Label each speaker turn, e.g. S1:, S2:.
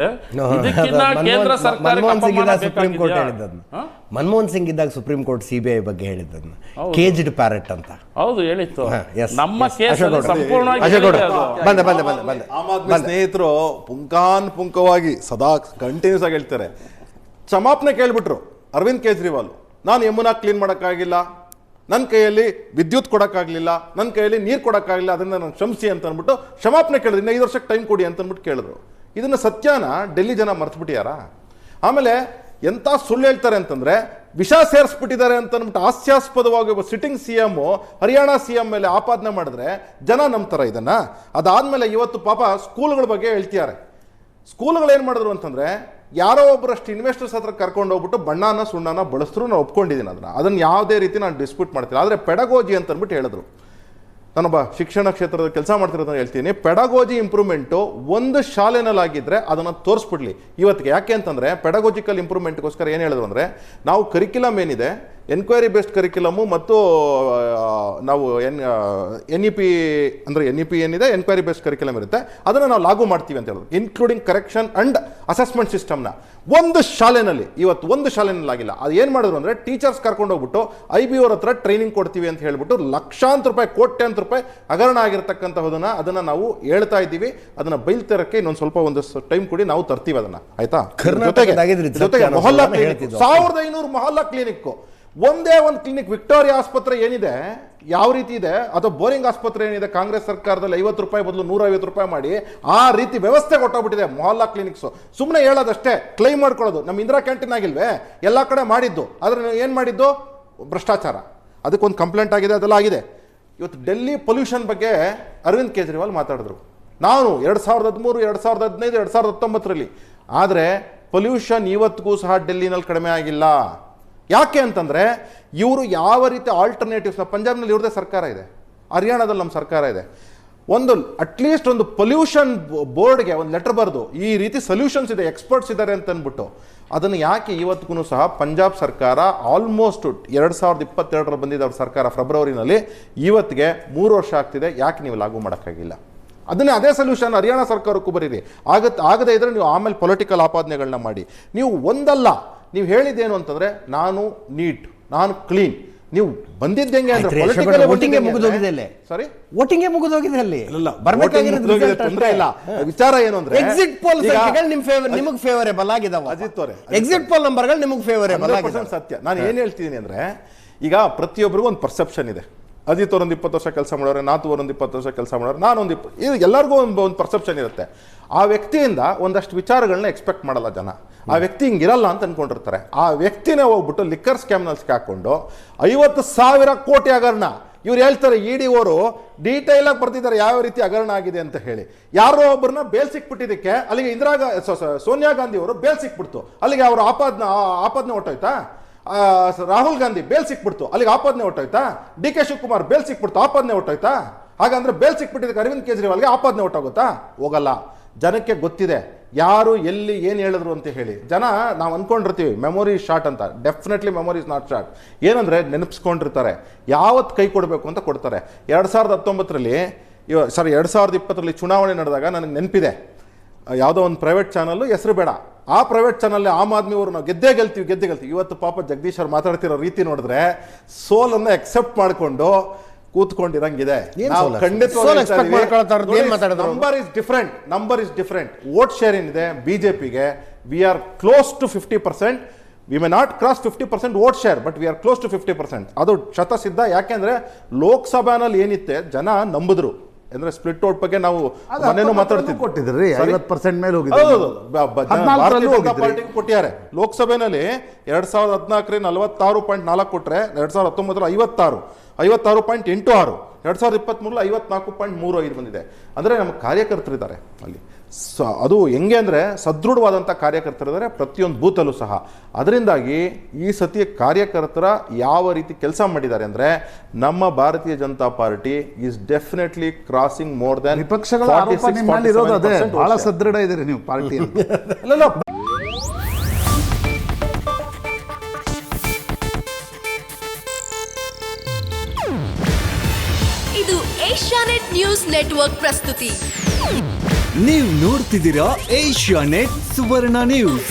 S1: ಇದಕ್ಕಿಂತ ಕೇಂದ್ರ ಸರ್ಕಾರ
S2: ಸುಪ್ರೀಂ ಕೋರ್ಟ್ ಹೇಳಿದ್ದನ್ನು, ಮನಮೋಹನ್ ಸಿಂಗ್ ಇದ್ದಾಗ ಸುಪ್ರೀಂ ಕೋರ್ಟ್ ಸಿಬಿಐ ಬಗ್ಗೆ ಹೇಳಿದ್ದನ್ನು ಕೇಜ್ಡ್ ಪ್ಯಾರೆಟ್ ಅಂತ.
S1: ಹೌದು ಹೇಳಿತ್ತು. ನಮ್ಮ ಕೇಸ್ ಸಂಪೂರ್ಣವಾಗಿ
S3: ಆಮ್ ಆದ್ಮಿ ಸ್ನೇಹಿತರು ಪುಂಖಾನುಪುಂಖವಾಗಿ ಸದಾ ಕಂಟಿನ್ಯೂಸ್ ಆಗಿ ಹೇಳ್ತಾರೆ. ಕ್ಷಮಾಪಣೆ ಕೇಳ್ಬಿಟ್ರು ಅರವಿಂದ್ ಕೇಜ್ರಿವಾಲ್, ನಾನು ಯಮುನಾ ಕ್ಲೀನ್ ಮಾಡೋಕ್ಕಾಗಿಲ್ಲ, ನನ್ನ ಕೈಯಲ್ಲಿ ವಿದ್ಯುತ್ ಕೊಡೋಕ್ಕಾಗಲಿಲ್ಲ, ನನ್ನ ಕೈಯಲ್ಲಿ ನೀರು ಕೊಡೋಕ್ಕಾಗಲಿಲ್ಲ, ಅದನ್ನು ನಾನು ಕ್ಷಮಿಸಿ ಅಂತ ಅಂದ್ಬಿಟ್ಟು ಕ್ಷಮಾಪಣೆ ಕೇಳಿದ್ರು. ಇನ್ನು 5 ವರ್ಷಕ್ಕೆ ಟೈಮ್ ಕೊಡಿ ಅಂತ ಅಂದ್ಬಿಟ್ಟು ಕೇಳಿದ್ರು. ಇದನ್ನು ಸತ್ಯನ ಡೆಲ್ಲಿ ಜನ ಮರ್ತ್ಬಿಟ್ಟಿಯಾರ. ಆಮೇಲೆ ಎಂಥ ಸುಳ್ಳು ಹೇಳ್ತಾರೆ ಅಂತಂದರೆ ವಿಷ ಸೇರಿಸ್ಬಿಟ್ಟಿದ್ದಾರೆ ಅಂತ ಅಂದ್ಬಿಟ್ಟು ಹಾಸ್ಯಾಸ್ಪದವಾಗಿ ಒಬ್ಬ ಸಿಟ್ಟಿಂಗ್ CM ಹರಿಯಾಣ CM ಮೇಲೆ ಆಪಾದನೆ ಮಾಡಿದ್ರೆ ಜನ ನಂಬ್ತಾರೆ ಇದನ್ನು. ಅದಾದಮೇಲೆ ಇವತ್ತು ಪಾಪ ಸ್ಕೂಲ್ಗಳ ಬಗ್ಗೆ ಹೇಳ್ತಿದ್ದಾರೆ. ಸ್ಕೂಲ್ಗಳು ಏನು ಮಾಡಿದ್ರು ಅಂತಂದರೆ ಯಾರೋ ಒಬ್ಬರಷ್ಟು ಇನ್ವೆಸ್ಟರ್ಸ್ ಹತ್ರ ಕರ್ಕೊಂಡು ಹೋಗ್ಬಿಟ್ಟು ಬಣ್ಣನ ಸುಣ್ಣನ ಬಳಸಿದ್ರು. ನಾನು ಒಪ್ಕೊಂಡಿದ್ದೀನಿ ಅದನ್ನು ಯಾವುದೇ ರೀತಿ ನಾನು ಡಿಸ್ಪ್ಯೂಟ್ ಮಾಡ್ತೀನಿ. ಆದರೆ ಪೆಡಗೋಜಿ ಅಂತ ಅಂದ್ಬಿಟ್ಟು ಹೇಳಿದ್ರು. ನಾನೊಬ್ಬ ಶಿಕ್ಷಣ ಕ್ಷೇತ್ರದ ಕೆಲಸ ಮಾಡ್ತಿರೋದನ್ನ ಹೇಳ್ತೀನಿ. ಪೆಡಗೋಜಿ ಇಂಪ್ರೂವ್ಮೆಂಟು ಒಂದು ಶಾಲೆನಲ್ಲಾಗಿದ್ದರೆ ಅದನ್ನು ತೋರಿಸ್ಬಿಡ್ಲಿ ಇವತ್ತಿಗೆ. ಯಾಕೆ ಅಂತಂದರೆ ಪೆಡಗೋಜಿಕಲ್ ಇಂಪ್ರೂವ್ಮೆಂಟ್ಗೋಸ್ಕರ ಏನು ಹೇಳಿದ್ರು ಅಂದರೆ, ನಾವು ಕರಿಕ್ಯುಲಮ್ ಏನಿದೆ ಎನ್ಕ್ವೈರಿ ಬೇಸ್ಡ್ ಕರಿಕ್ಯುಲಮು ಮತ್ತು ನಾವು NEP ಅಂದರೆ NEP ಏನಿದೆ ಎನ್ಕ್ವೈರಿ ಬೇಸ್ಡ್ ಕರಿಕ್ಯುಲಮ್ ಇರುತ್ತೆ, ಅದನ್ನು ನಾವು ಲಾಗು ಮಾಡ್ತೀವಿ ಅಂತ ಹೇಳಿದ್ರು. ಇನ್ಕ್ಲೂಡಿಂಗ್ ಕರೆಕ್ಷನ್ ಆ್ಯಂಡ್ ಅಸೆಸ್ಮೆಂಟ್ ಸಿಸ್ಟಮ್ನ ಒಂದು ಶಾಲೆನಲ್ಲಿ ಇವತ್ತು ಒಂದು ಶಾಲೆನಲ್ಲಿ ಆಗಿಲ್ಲ. ಅದು ಏನು ಮಾಡಿದ್ರು ಅಂದರೆ ಟೀಚರ್ಸ್ ಕರ್ಕೊಂಡು ಹೋಗ್ಬಿಟ್ಟು IB ಅವ್ರ ಹತ್ರ ಟ್ರೈನಿಂಗ್ ಕೊಡ್ತೀವಿ ಅಂತ ಹೇಳ್ಬಿಟ್ಟು ಲಕ್ಷಾಂತರ ರೂಪಾಯಿ ಕೋಟ್ಯಾಂತರ ರೂಪಾಯಿ ಹಗರಣ ಆಗಿರ್ತಕ್ಕಂಥದ್ದನ್ನು ಅದನ್ನು ನಾವು ಹೇಳ್ತಾ ಇದ್ದೀವಿ. ಅದನ್ನು ಬೈಲ್ತರಕ್ಕೆ ಇನ್ನೊಂದು ಸ್ವಲ್ಪ ಒಂದಷ್ಟು ಟೈಮ್ ಕೊಡಿ, ನಾವು ತರ್ತೀವಿ ಅದನ್ನು. ಆಯ್ತಾ? ಜೊತೆಗೆ ಮೊಹಲ್ಲಾ ಕ್ಲಿನಿಕ್ 1500 ಮೊಹಲ್ಲಾ ಕ್ಲಿನಿಕ್, ಒಂದೇ ಒಂದು ಕ್ಲಿನಿಕ್ ವಿಕ್ಟೋರಿಯಾ ಆಸ್ಪತ್ರೆ ಏನಿದೆ ಯಾವ ರೀತಿ ಇದೆ, ಅಥವಾ ಬೋರಿಂಗ್ ಆಸ್ಪತ್ರೆ ಏನಿದೆ ಕಾಂಗ್ರೆಸ್ ಸರ್ಕಾರದಲ್ಲಿ 50 ರೂಪಾಯಿ ಬದಲು 150 ರೂಪಾಯಿ ಮಾಡಿ ಆ ರೀತಿ ವ್ಯವಸ್ಥೆ ಕೊಟ್ಟೋಗ್ಬಿಟ್ಟಿದೆ ಮೊಹಲ್ಲಾ ಕ್ಲಿನಿಕ್ಸ್. ಸುಮ್ಮನೆ ಹೇಳೋದಷ್ಟೇ, ಕ್ಲೈಮ್ ಮಾಡ್ಕೊಳ್ಳೋದು. ನಮ್ಮ ಇಂದಿರಾ ಕ್ಯಾಂಟೀನ್ ಆಗಿಲ್ವೇ ಎಲ್ಲ ಕಡೆ ಮಾಡಿದ್ದು, ಆದರೆ ಏನು ಮಾಡಿದ್ದು ಭ್ರಷ್ಟಾಚಾರ. ಅದಕ್ಕೊಂದು ಕಂಪ್ಲೇಂಟ್ ಆಗಿದೆ, ಅದೆಲ್ಲ ಆಗಿದೆ. ಇವತ್ತು ಡೆಲ್ಲಿ ಪೊಲ್ಯೂಷನ್ ಬಗ್ಗೆ ಅರವಿಂದ್ ಕೇಜ್ರಿವಾಲ್ ಮಾತಾಡಿದ್ರು. ನಾನು 2013, 2015, 2019ರಲ್ಲಿ. ಆದರೆ ಪೊಲ್ಯೂಷನ್ ಇವತ್ತಿಗೂ ಸಹ ಡೆಲ್ಲಿನಲ್ಲಿ ಕಡಿಮೆ ಆಗಿಲ್ಲ. ಯಾಕೆ ಅಂತಂದರೆ ಇವರು ಯಾವ ರೀತಿ ಆಲ್ಟರ್ನೇಟಿವ್ಸ್ನ, ಪಂಜಾಬ್ನಲ್ಲಿ ಇವ್ರದೇ ಸರ್ಕಾರ ಇದೆ, ಹರಿಯಾಣದಲ್ಲಿ ನಮ್ಮ ಸರ್ಕಾರ ಇದೆ, ಒಂದು ಅಟ್ಲೀಸ್ಟ್ ಒಂದು ಪೊಲ್ಯೂಷನ್ ಬೋರ್ಡ್ಗೆ ಒಂದು ಲೆಟರ್ ಬರೆದು ಈ ರೀತಿ ಸೊಲ್ಯೂಷನ್ಸ್ ಇದೆ, ಎಕ್ಸ್ಪರ್ಟ್ಸ್ ಇದ್ದಾರೆ ಅಂತ ಅಂದ್ಬಿಟ್ಟು ಅದನ್ನು ಯಾಕೆ ಇವತ್ತಿಗೂ ಸಹ ಪಂಜಾಬ್ ಸರ್ಕಾರ ಆಲ್ಮೋಸ್ಟ್ 2022ರಲ್ಲಿ ಬಂದಿದ್ದ ಅವ್ರ ಸರ್ಕಾರ ಫೆಬ್ರವರಿನಲ್ಲಿ, ಇವತ್ತಿಗೆ 3 ವರ್ಷ ಆಗ್ತಿದೆ, ಯಾಕೆ ನೀವು ಲಾಗು ಮಾಡೋಕ್ಕಾಗಿಲ್ಲ? ಅದನ್ನೇ ಅದೇ ಸೊಲ್ಯೂಷನ್ ಹರಿಯಾಣ ಸರ್ಕಾರಕ್ಕೂ ಬರೀರಿ. ಆಗದೇ ಇದ್ರೆ ನೀವು ಆಮೇಲೆ ಪೊಲಿಟಿಕಲ್ ಆಪಾದನೆಗಳನ್ನ ಮಾಡಿ. ನೀವು ಒಂದಲ್ಲ, ನೀವು ಹೇಳಿದ್ದೇನು ಅಂತಂದ್ರೆ ನಾನು ನೀಟ್, ನಾನು ಕ್ಲೀನ್. ನೀವು ಬಂದಿದ್ದ ಹೆಂಗೆ ಅಂದ್ರೆ
S2: ವೋಟಿಂಗೇ ಮುಗಿದೋಗಿದೆ.
S3: ಸಾರಿ,
S2: ವೋಟಿಂಗೇ ಮುಗಿದೋಗಿದೆ. ಅಲ್ಲಿ
S3: ತೊಂದರೆ ಇಲ್ಲ. ವಿಚಾರ ಏನು ಅಂದ್ರೆ
S2: ಎಕ್ಸಿಟ್ ಪೋಲ್ ನಿಮಗೆ ಫೇವರೇಬಲ್ ಆಗಿದಾವೆ.
S3: ಅಜಿತ್ ಅವರೇ,
S2: ಎಕ್ಸಿಟ್ ಪೋಲ್ ನಂಬರ್ಗಳು ನಿಮಗೆ ಫೇವರೇಬಲ್ ಆಗಿದೆ.
S3: ಸತ್ಯ. ನಾನು ಏನು ಹೇಳ್ತಿದ್ದೀನಿ ಅಂದ್ರೆ, ಈಗ ಪ್ರತಿಯೊಬ್ಬರಿಗೂ ಒಂದು ಪರ್ಸೆಪ್ಷನ್ ಇದೆ. ಅಜಿತ್ ಅವರೊಂದು 20 ವರ್ಷ ಕೆಲಸ ಮಾಡೋರೆ, ನಾತು ಅವರೊಂದು 20 ವರ್ಷ ಕೆಲಸ ಮಾಡೋರು, ನಾನೊಂದು ಇದು ಎಲ್ಲರಿಗೂ ಒಂದು ಪರ್ಸೆಪ್ಷನ್ ಇರುತ್ತೆ. ಆ ವ್ಯಕ್ತಿಯಿಂದ ಒಂದಷ್ಟು ವಿಚಾರಗಳನ್ನ ಎಕ್ಸ್ಪೆಕ್ಟ್ ಮಾಡಲ್ಲ ಜನ. ಆ ವ್ಯಕ್ತಿ ಹಿಂಗಿರಲ್ಲ ಅಂತ ಅನ್ಕೊಂಡಿರ್ತಾರೆ. ಆ ವ್ಯಕ್ತಿನೇ ಹೋಗ್ಬಿಟ್ಟು ಲಿಕ್ಕರ್ ಸ್ಕ್ಯಾಮ್ನಲ್ಲಿ ಹಾಕೊಂಡು 50,000 ಕೋಟಿ ಹಗರಣ. ಇವ್ರು ಹೇಳ್ತಾರೆ ED ಅವರು ಡೀಟೈಲ್ ಆಗಿ ಬರ್ತಿದ್ದಾರೆ ಯಾವ ರೀತಿ ಹಗರಣ ಆಗಿದೆ ಅಂತ ಹೇಳಿ. ಯಾರೋ ಒಬ್ಬರನ್ನ ಬೇಲ್ ಸಿಕ್ಬಿಟ್ಟಿದ್ದಕ್ಕೆ ಅಲ್ಲಿಗೆ ಸೋನಿಯಾ ಗಾಂಧಿ ಅವರು ಬೇಲ್ ಸಿಕ್ಬಿಡ್ತು, ಅಲ್ಲಿಗೆ ಅವರು ಆಪಾದನೆ ಹೊಟ್ಟೋಯ್ತಾ? ರಾಹುಲ್ ಗಾಂಧಿ ಬೇಲ್ ಸಿಕ್ಬಿಡ್ತು, ಅಲ್ಲಿಗೆ ಆಪಾದನೆ ಹೊಟ್ಟೋಯ್ತಾ? DK ಶಿವಕುಮಾರ್ ಬೇಲ್ ಸಿಕ್ಬಿಡ್ತು, ಆಪಾದನೆ ಹೊಟ್ಟೋಯ್ತಾ? ಹಾಗಂದ್ರೆ ಬೇಲ್ ಸಿಕ್ಬಿಟ್ಟಿದ್ದಕ್ಕೆ ಅರವಿಂದ್ ಕೇಜ್ರಿವಾಲ್ಗೆ ಆಪಾದನೆ ಹೊಟ್ಟೋಗುತ್ತಾ? ಹೋಗಲ್ಲ. ಜನಕ್ಕೆ ಗೊತ್ತಿದೆ ಯಾರು ಎಲ್ಲಿ ಏನು ಹೇಳಿದ್ರು ಅಂತ ಹೇಳಿ. ಜನ ನಾವು ಅಂದ್ಕೊಂಡಿರ್ತೀವಿ ಮೆಮೊರಿ ಶಾರ್ಟ್ ಅಂತ. Definitely memory is not short. ಏನಂದರೆ ನೆನಪಿಸ್ಕೊಂಡಿರ್ತಾರೆ, ಯಾವತ್ತು ಕೈ ಕೊಡಬೇಕು ಅಂತ ಕೊಡ್ತಾರೆ. 2020ರಲ್ಲಿ ಚುನಾವಣೆ ನಡೆದಾಗ ನನಗೆ ನೆನಪಿದೆ, ಯಾವುದೋ ಒಂದು ಪ್ರೈವೇಟ್ ಚಾನಲ್ಲು, ಹೆಸರು ಬೇಡ, ಆ ಪ್ರೈವೇಟ್ ಚಾನಲ್ ಆಮ್ ಆದ್ಮಿ ಅವರು ನಾವು ಗೆದ್ದೇ ಗೆಲ್ತೀವಿ. ಇವತ್ತು ಪಾಪ ಜಗದೀಶ್ ಅವ್ರು ಮಾತಾಡ್ತಿರೋ ರೀತಿ ನೋಡಿದ್ರೆ ಸೋಲನ್ನು ಎಕ್ಸೆಪ್ಟ್ ಮಾಡಿಕೊಂಡು ಕೂತ್ಕೊಂಡಿರಂಗಿದೆ. Number is different. Vote share ಏನಿದೆ ಬಿಜೆಪಿಗೆ, we are close to 50%. We may not cross 50% vote share, but we are close to 50%. ಅದು ಶತಸಿದ್ಧ. ಯಾಕೆಂದ್ರೆ ಲೋಕಸಭಾನಲ್ಲಿ ಏನಿತ್ತೆ ಜನ ನಂಬಿದ್ರು. ಅಂದ್ರೆ ಸ್ಪ್ಲಿಟ್ ವೋಟ್ ಬಗ್ಗೆ ನಾವು ಮನೇನು ಮಾತಾಡ್ತಿದ್ವಿ.
S4: 50% ಮೇಲೆ ಹೋಗಿದೆ.
S3: ಭಾರತೀಯ ಜನತಾ ಪಾರ್ಟಿಗೆ ಕೊಟ್ಟಿದ್ದಾರೆ. ಲೋಕಸಭೆನಲ್ಲಿ 2014 46.4 ಕೊಟ್ರೆ 2019 56.86, 2023 54.35 ಬಂದಿದೆ. ಅಂದರೆ ನಮ್ಮ ಕಾರ್ಯಕರ್ತರಿದ್ದಾರೆ ಅಲ್ಲಿ. ಅದು ಹೆಂಗೆ ಅಂದರೆ ಸದೃಢವಾದಂಥ ಕಾರ್ಯಕರ್ತರಿದ್ದಾರೆ ಪ್ರತಿಯೊಂದು ಬೂತಲ್ಲೂ ಸಹ. ಅದರಿಂದಾಗಿ ಈ ಸತಿ ಕಾರ್ಯಕರ್ತರ ಯಾವ ರೀತಿ ಕೆಲಸ ಮಾಡಿದ್ದಾರೆ ಅಂದರೆ, ನಮ್ಮ ಭಾರತೀಯ Janata party is definitely crossing more than
S4: ವಿಪಕ್ಷಗಳ ಬಹಳ ಸದೃಢ ಇದ್ದೀರಿ ನೀವು ಪಾರ್ಟಿ.
S5: ಇದು ಏಷ್ಯಾನೆಟ್ ನ್ಯೂಸ್ ನೆಟ್ವರ್ಕ್ ಪ್ರಸ್ತುತಿ. ನೀವು ನೋಡ್ತಿದ್ದೀರಾ ಏಷ್ಯಾ ನೆಟ್ ಸುವರ್ಣ ನ್ಯೂಸ್.